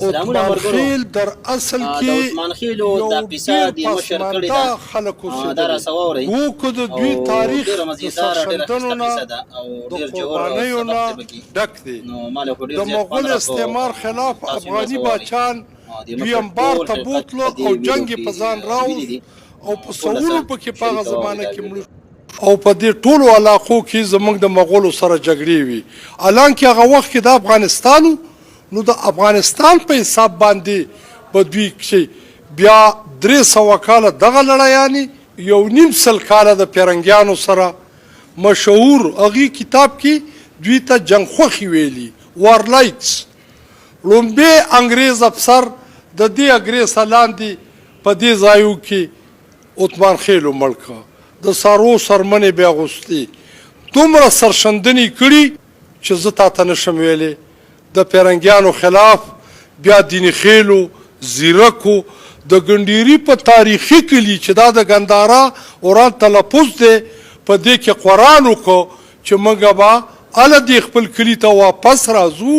عثمان خیل در اصل کې د عثمان خیلو د اقتصاد یې مشر کړې ده خلک دا راسواورئ وو که د دوی تاریخ ډېره د مزیداره ډېره سرښندنو نه ښایسته کیسه ده او د ډېر ژور او قربانیو سبق نه دی پکې. ډک دی نو ما له خو ډېر د زیات خوند مغول راکړو. استعمار خلاف تاسو یې افغاني وڅورئ. باچان د دوی مشر انبار ټول ته حقیقت بوتلو په دې او ویډیو جنګ یې کې په ځان ویلي راوست دي. او په ټوله سوونو سره پکې په هغه شریکه زمانه واورېده. کې مړه او په دې ټولو علاقو کې زموږ د مغولو سره جګړې وي حالانکه هغه وخت کې د افغانستان نو د افغانستان په حساب باندې په دوی کې بیا 300 کاله دغه لړیانې 1.5 سل کاله د پیرنګیانو سره مشهور هغې کتاب کې دوی ته جنګ خوښې ویلي وارلایکس لومبی انګریز افسر د دې اګریسه لاندې په دې ځایو کې عثمان خیلو مړ کړه د سارو سرمنې بیا اغوستې دومره سرښندنې کړي چې زه تا ته نشم ویلی د پیرنګیانو خلاف بیا دین خیلو زیرکو د ګنډیري په تاریخي کلي چې دا د ګندارا اوران تلفظ دی په دې کې قرآن وکړو چې موږ به هله دې خپل کلي ته واپس راځو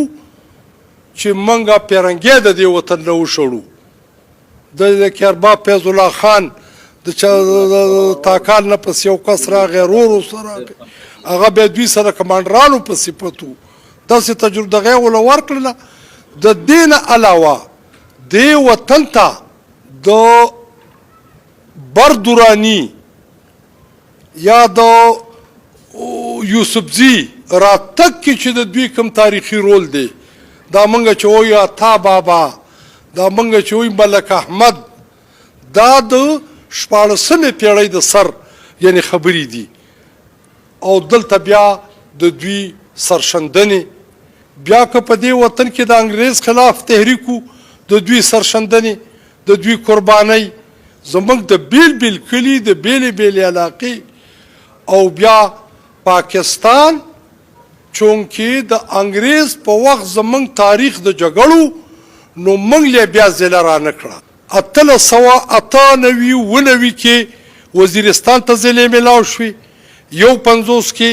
چې موږ پیرنګی د دې وطن نه وشړو د کیرباب فیض الله خان د تاکال نه پس یو کس راغی رورو سره هغه بیا دوی سره کمانډرانو په صفت و داسې تجربه دغه یې ورله ورکړله د دې نه علاوه دې وطن ته د بردوراني یا د یوسفزي راتګ کې چې د دوی کوم تاریخي رول دی دا موږ چې وایو عطا بابا دا موږ چې وایو ملک احمد دا د 14مې پیړۍ د سر یعنی خبرې دي او دلته بیا د دوی سرښندنې بیا که په دې وطن کې د انګریز خلاف تحریکو د دوی سرښندنې د دوی قربانۍ زموږ د بیل بیل کلي د بیلې بیلې علاقې او بیا پاکستان چونکې د انګریز په وخت زموږ تاریخ د جګړو نو موږ له بیا ضلع را نه کړه 1898 کې وزیرستان ته ضلع میلاو شوې 150 کې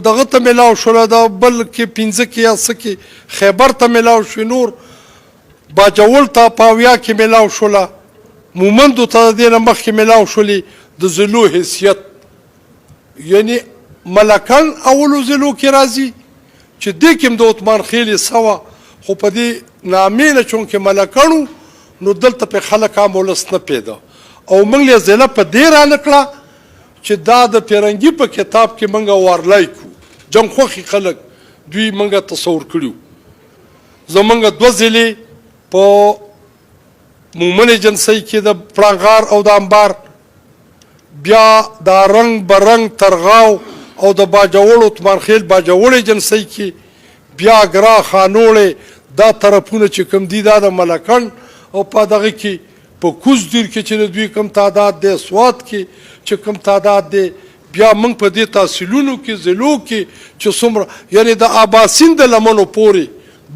دغه ته میلاو شوله د بل کې 15 کې یا څه کې خیبر ته میلاو شوې نور باجوړ ته پاویا کې میلاو شوله مومندو ته د دې نه مخکې میلاو شولې د ضلعو حیثیت یعنی ملکان اولو ضلعو کې راځي چې دې کې هم د عثمان خیل سوه خو په دې نامې نه چونکې ملکانو نو دلته په خلک عام ولس نه پیدا او موږ له ضلع په دې را نه کړه چې دا د پیرنګي په کتاب کې موږ وارلای کړو جنګ خوښي خلک دوی موږ تصور کړي زموږ 2 ضلعې په مومن ایجنسۍ کې د پړانغار او د انبار بیا دا رنګ برنګ ترغاو او د باجوړ عثمان خیل باجوړ ایجنسۍ کې بیا ګرا خانوړې دا طرفونه چې کوم دي دا د ملکن او په دغه کې په کوز دیر کې چې د دوی کم تعداد دی سوات کې چې کم تعداد دی بیا موږ په دې تحصیلونو کې ضلعو کې چې څومره یعنی د اباسین د لمنو پورې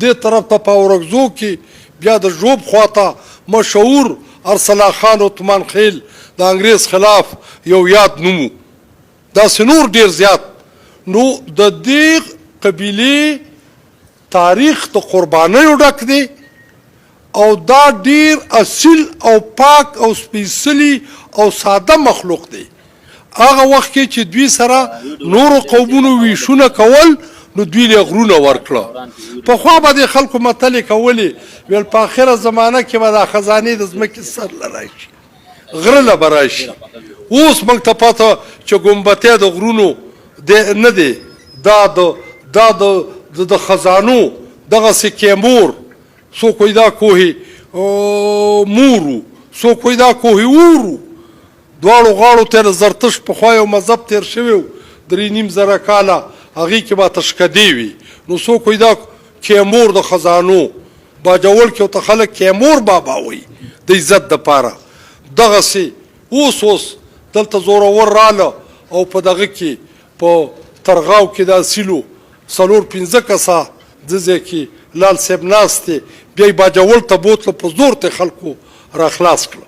دې طرف ته په اورکزو کې بیا د ژوب خواته مشهور ارسلا خان عثمان خیل د انګریز خلاف یو یاد نومو داسې نور ډېر زیات نو د دې قبیلې تاریخ د قربانیو ډک دی او دا ډیر اصیل او پاک او سپیڅلی او ساده مخلوق دی هغه وخت کې چې دوی سره نورو قومونو ویشونه کول نو دوی له غرونه ورکړه پخوا به د خلکو متلې کولې ویل په آخره زمانه کې به دا خزانې د ځمکې سر له راشي غره له به راشي اوس موږ ته پته چې ګمبتې د غرونو نه دی دا د خزانو دغسې کیمور څوک وایي دا کوهی مورو څوک وایي دا کوهی اورو دواړو غاړو ته د زرتش پخوا یو مذهب تیر شوی و 3.5 کاله هغې کې به تشکدې وي نو څوک وایي دا کیمور د خزانو باجوړ کې ورته خلک کیمور بابا وایي د عزت دپاره دغسې اوس دلته زورور راله او په دغه کې په ترغاو کې د اصیلو 4-5 کسه د ځای کې لال صاحب ناست دی بیا یې باجوړ ته بوتله په زور ته خلکو را خلاص کړه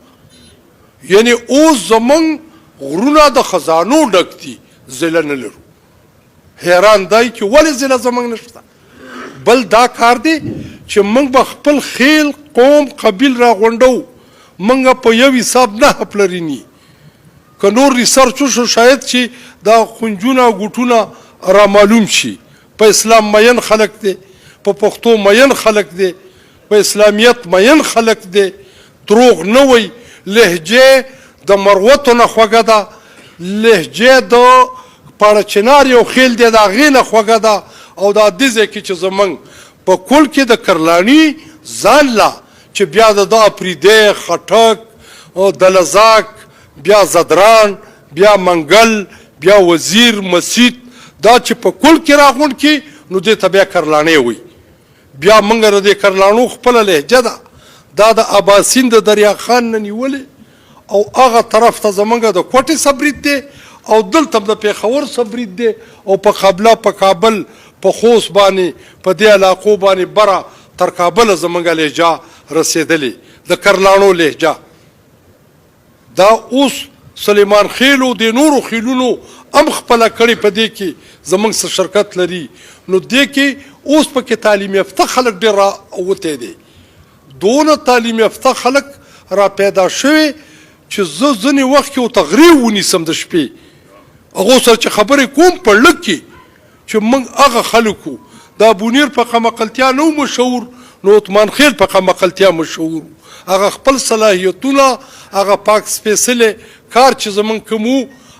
یعنی اوس زموږ غرونه د خزانو ډک دي ضلع نه لرو حیران دی چې ولې ضلع زموږ نشته بل دا کار دی چې موږ به خپل خیل قوم قبیل را غونډو موږ په یو حساب نه پلرینی که نور ریسرچ وشو شاید چې دا خنجونه او ګوټونه را معلوم شي په اسلام مین خلق دی په پښتو مین خلق دی په اسلامیت مین خلق دی دروغ نه وي لهجه د مروتو نه خوږه ده لهجه د پاړه چنار یو خیل دی د هغې نه خوږه ده او دا دې ځای کې چې زموږ په کل کې د کرلاني ځان لا چې بیا د اپریدی خټک دلزاک بیا زدران بیا منګل بیا وزیر مسید دا چې په کل کې راغونډ کې نو دې ته بیا کرلانې وي بیا موږ د کرلانو خپله لهجه ده دا د اباسین د دریا خان نه نیولې او هغه طرف ته زمونږ د کوټې صبرید دی او دلته د پېښور صبرید دی او په قبله په کابل په خوست باندې په دې علاقو باندې بره تر کابله زمونږ لهجه رسېدلې د کرلانو لهجه دا اوس سلیمان خیلو د نورو خیلونو هم خپله کړې په دې کې زمونږ څه شرکت لري نو دې کې اوس پکې تعلیم یافته خلک ډېر راوتی دی دونه تعلیم یافته خلک را پیدا شوي چې زه ځینې وخت کې ورته غریو ونیسم د شپې هغو سره چې خبرې کوم په لږ کې چې موږ هغه خلک وو دا بونیر په قمقلتیا نه مشهور نو عثمان خیل په قمقلتیا مشهور هغه خپل صلاحیتونه هغه پاک سپېڅلی کار چې زمونږ کوم وو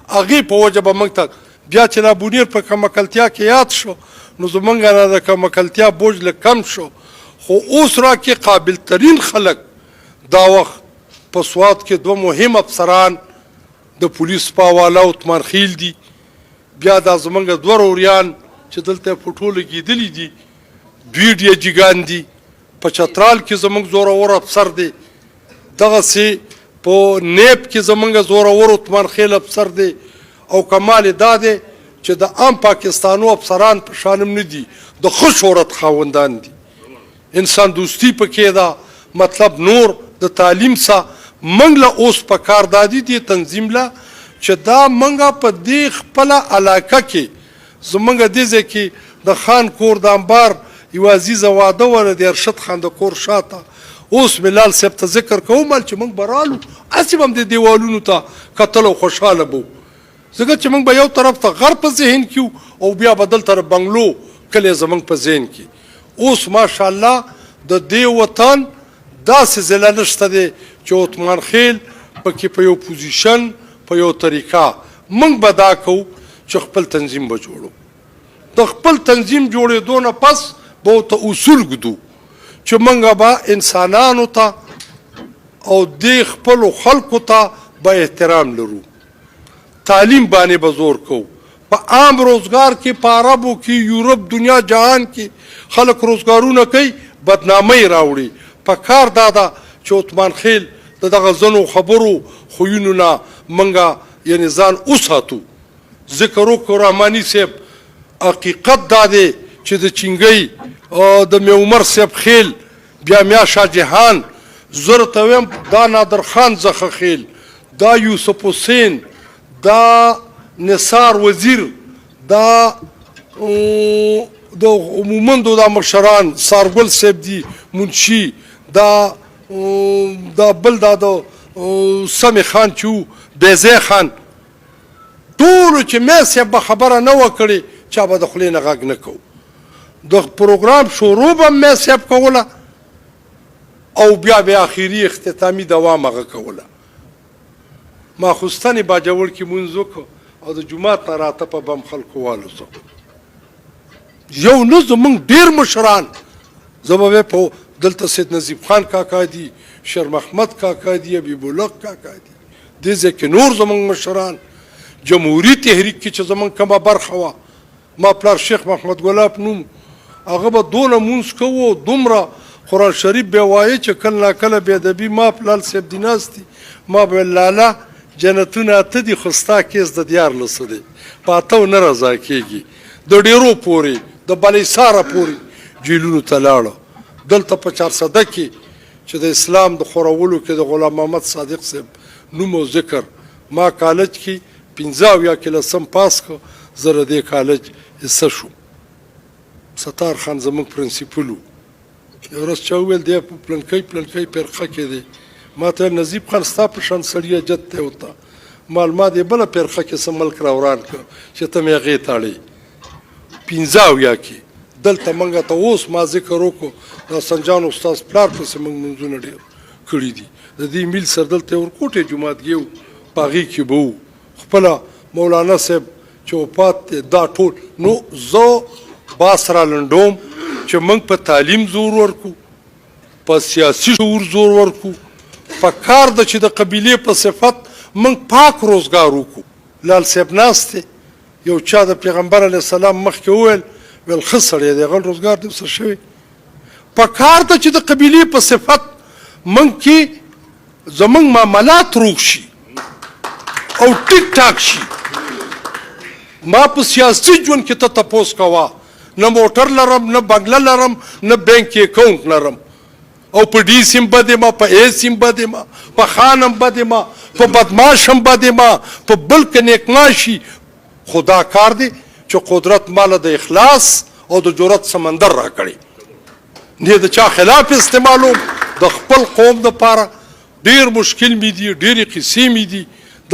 هغې په وجه به موږ ته بیا چې لا بونیر په قمقلتیا کې یاد شو نو زمونږ نه د قمقلتیا بوج لږ کم شو خو اوس را کې قابل ترین خلک دا وخت په سوات کې دوه مهم افسران د پولیس په حواله عثمان خیل دي بیا دا زمونږ دوه روریان چې دلته په ټوله کېدلي دي دوی ډیجیګان دي په چترال کې زمونږ زورور افسر دی دغسې په نیب کې زمونږ زورور عثمان خیل افسر دی او کمال دا دی چې د عام پاکستانو افسران په شانم نه دي د ښه شهرت خاوندان دي انسان دوستی پکې ده مطلب نور د تعلیم سره موږ له اوس په کار دادي دي تنظیم له چې دا موږ په دې خپله علاقه کې زموږ دې ځای کې د خان کور د انبار یوه عزیزه واده وه د ارشد خان د کور شاته اوس ملال صاحب ته ذکر کوم چې موږ به رالو هسې به هم د دیوالونو ته کتل او خوشحاله به ځکه چې موږ به یو طرف ته غر په ذهن کې او بیا به دلته بنګلو کلی زموږ په ذهن کې اوس ماشاءالله د دې وطن داسې ضلع نشته دی چې عثمان خیل پکې په یو پوزیشن په یو طریقه موږ به دا کوو چې خپل تنظیم به جوړو د خپل تنظیم جوړېدو نه پس به ورته اصول ږدو چې موږ به انسانانو ته او دې خپلو خلکو ته به احترام لرو تعلیم باندې به زور کوو په عام روزګار کې په عربو کې یورپ دنیا جهان کې خلک روزګارونه کوي بدنامۍ راوړي په کار دا ده چې عثمان خیل د دغه ځینو خبرو خویونو نه موږ یعنې ځان وساتو ذکر وکړو رحماني صاحب حقیقت دا دی چې د چینګۍ د میعمر صاحب خیل بیا میا شاه جهان زه درته ویم دا نادر خان څخه خیل دا یوسف حسین دا نثار وزیر دا د عمومندو دا مشران سارګل صاحب دي منشي دا بل دا د سمی خان چې و بیزی خان ټولو چې مې صاحب به خبره نه وه کړې چا به د خولې نه غږ نه کوو د پروګرام شروع به مې صاحب کوله او بیا به اخري اختتامي دوام هغه کوله ماخوستنې باجوړ کې مونځ وکړو او د جومات نه راته په بم خلکو والوځو یو نه زمونږ ډېر مشران زه به په دلته سید نظیب خان کاکا دي شیر محمد کاکا دي حبیب الله کاکا دي دې ځای کې نور زمونږ مشران جمهوري تحریک کې چې زمونږ کومه برخه وه ما پلار شیخ محمد ګلاب نوم هغه به دونه مونځ کوو دومره قرآن شریف به وایي چې کله ناکله بېادبي ما پلال صاحب دي ناست دي ما به لاله جنتونه اته دي خو ستا کیس د دیارلسو دی په اتو نه رضا کېږي د ډېرو پورې د بلیساره پورې جیلونو ته لاړه دلته په 400 کې چې د اسلام د خورولو کې د غلام محمد صادق صاحب نوم او ذکر ما کالج کې 15 کې لسم پاس کو زه د دې کالج حصه شوم ستار خان زموږ پرنسپل و یو ورځ چا وویل دی په پلنکۍ فرقه کې دی ما ته نظیب خان ستا په شان سړي جت دی ورته ما دې بله فرقه کې څه ملک راوران کړ چې ته مې هغې تاړې 15 کې دلته موږ ته اوس ما ذکر وکړو د سنجان استاد پلار پسې موږ منځونه ډېر کړي دي د دې میل سر دلته ورکوټې جوماتګي و په هغې کې به وو خپله مولانا صاحب چې وفات دی دا ټول نو زه باس را لنډوم چې موږ په تعلیم زور ورکو په سیاسي شعور زور ورکو په کار د چې د قبیلې په صفت موږ پاک روزګار وکړو لال صاحب ناست دی یو چا د پیغمبر علیه السلام مخکې وویل ویل ښه سړی دی غل روزګار دې ورسره شوی په کار ته چې د قبیلې په صفت موږ کې زموږ معاملات روغ شي او ټیک ټاک شي ما په سیاسي ژوند کې ته تپوس کوه نه موټر لرم نه بنګله لرم نه بینک اکاونټ لرم او په ډي سیم بد یم په اے سیم بد یم په خان هم بد یم په بدماش هم بد یم په بل کې نیکماشي خدا کار دی چې قدرت مال د اخلاص او د جرأت سمندر راکړي نه د چا خلاف استعمالوم د خپل قوم دپاره ډېر مشکل مې دي ډېرې قصې مې دي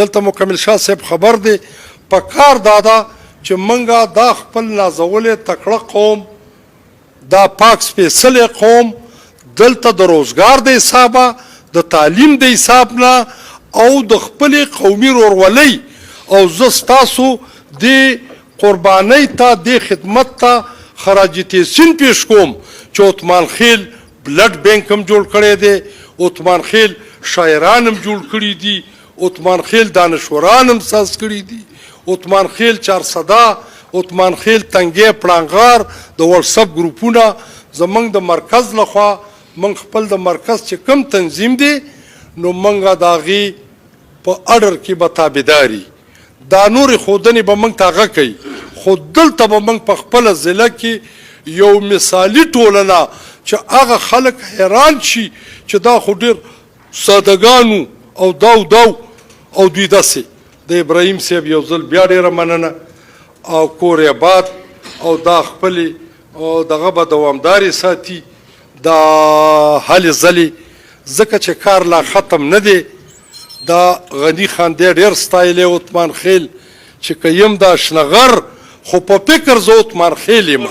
دلته مکمل شاه صاحب خبر دی په کار دادا چې منګه دا خپل نازولې تکړه قوم دا پاک سپېڅلی قوم دلته د روزګار د حسابه د تعلیم د حساب نه او د خپلې قومي رورولۍ او زه ستاسو د قربانۍ ته د خدمت ته خراج تحسین پیش کوم چې عثمان خیل بلډ بینک هم جوړ کړی دی عثمان خیل شاعران هم جوړ کړي دي عثمان خیل دانشوران هم ساز کړي دي عثمان خیل چارصدا عثمان خیل تنګې پړانغار د واتساپ ګروپونه زمونږ د مرکز لخوا موږ خپل د مرکز چې کم تنظیم دی نو موږ د هغې په اډر کې به تابعداري دا نورې ښودنې به موږ ته هغه کوي خو دلته به موږ په خپله ضلع کې یو مثالي ټولنه چې هغه خلک حیران شي چې دا خو ډېر سادهګانو او داو او دوی داسې د ابراهیم صاحب یو ځل بیا ډېره مننه او کور آباد او دا خپلې او دغه به دوامدارې ساتي دا هلې ځلې ځکه چې کار لا ختم نه دی دا غني خان دی ډېر ستایلی عثمان خیل چې که یم دا شنغر خو په فکر زه عثمان خیل یم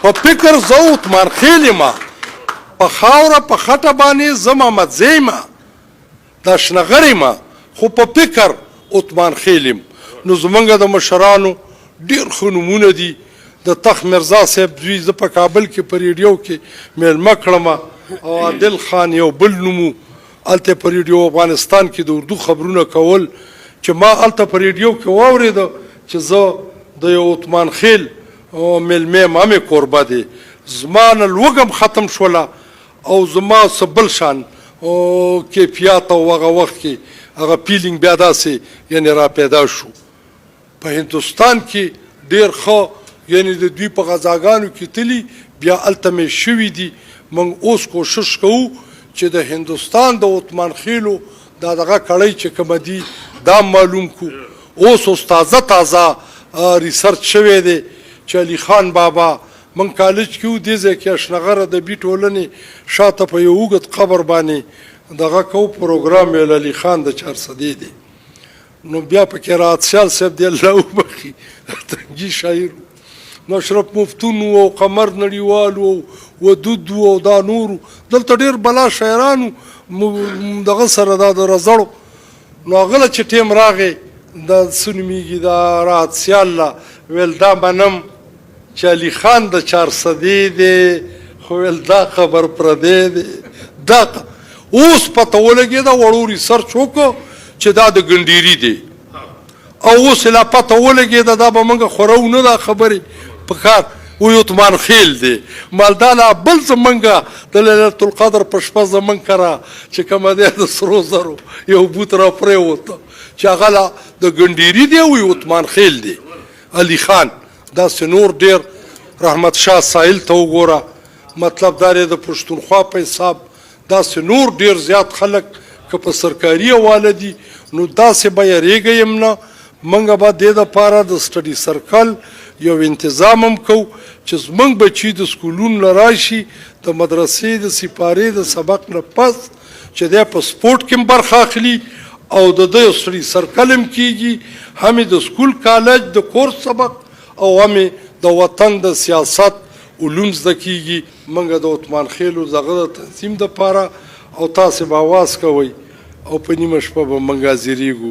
په فکر زه عثمان خیل یم په خاوره په خټه باندې زه محمدزی یم دا شنغر یم خو په فکر عثمان خیل یم نو زمونږ د مشرانو ډېر ښه نومونه دي د تخت مرزا صاحب دوی زه په کابل کې په ریډیو کې میلمه کړم او عادل خان یو بل نومو هلته په ریډیو افغانستان کې د اردو خبرونه کول چې ما هلته په ریډیو کې واورېده چې زه د یو عثمان خیل میلمه ما مې کوربه دی زما نه لوږه ختم شوله او زما څه بل شان کیفیت او هغه وخت کې هغه فیلینګ بیا داسې یعنې را پیدا شو په هندوستان کې ډېر ښه یعنی د دوی په غذاګانو کې تلي بیا هلته مې شوي دي موږ اوس کوشش کوو چې د هندوستان د عثمان خیلو دا دغه کړۍ چې کومه دي دا معلوم کو اوس تازه ریسرچ شوی دی چې علي خان بابا موږ کالج کې وو دې ځای کې اشنغر ادبي ټولنې شاته په یو اوږد قبر باندې دغه کو پروګرام یې علي خان د چارصدی دی نو بیا پکې راحت شال صاحب دی الله وبخي تنګي شاعر نو اشرف مفتون او قمر نړیوال او ودود او دا نور دلته ډېر بلا شاعرانو دغه سره دا د رزړو نو هغه چې ټیم راغی د سنمیږي دا راحت سیاله ویل دا منم چې علي خان د چارصدی دی خو ویل دا خبر پردی دی دا اوس پته ولګېده وړو ریسرچ وکړو چې دا د ګنډیري دی او اوس لا پته ولګېده دا به موږ خورو نه دا خبرې په کار وی عثمان خیل دی مالداله بل زمونږ د لیلة القدر په شپه زمونږ کره چې کومه دی د سرو زرو یو بوت را پرېوته چې هغه لا د ګنډیري دی وی عثمان خیل دی علي خان داسې نور ډېر رحمت شاه سایل ته وګوره مطلب دا دی د پښتونخوا په حساب داسې نور ډېر زیات خلک که په سرکاري حواله دي نو داسې به یریږه یم نه موږ به دې دپاره د سټډي سرکل یو انتظام هم کو چې زمونږ بچي د سکولونو نه راشي د مدرسې د سپارې د سبق نه پس چې دی په سپورټ کې هم برخه اخلي او د ده یو سړي سرکل هم کېږي هم د سکول کالج د کورس سبق او هم د وطن د سیاست علوم زده کېږي موږ د عثمان خیلو دغه د تنظیم دپاره او تاسې به اواز کوئ او په نیمه شپه به موږ حاضرېږو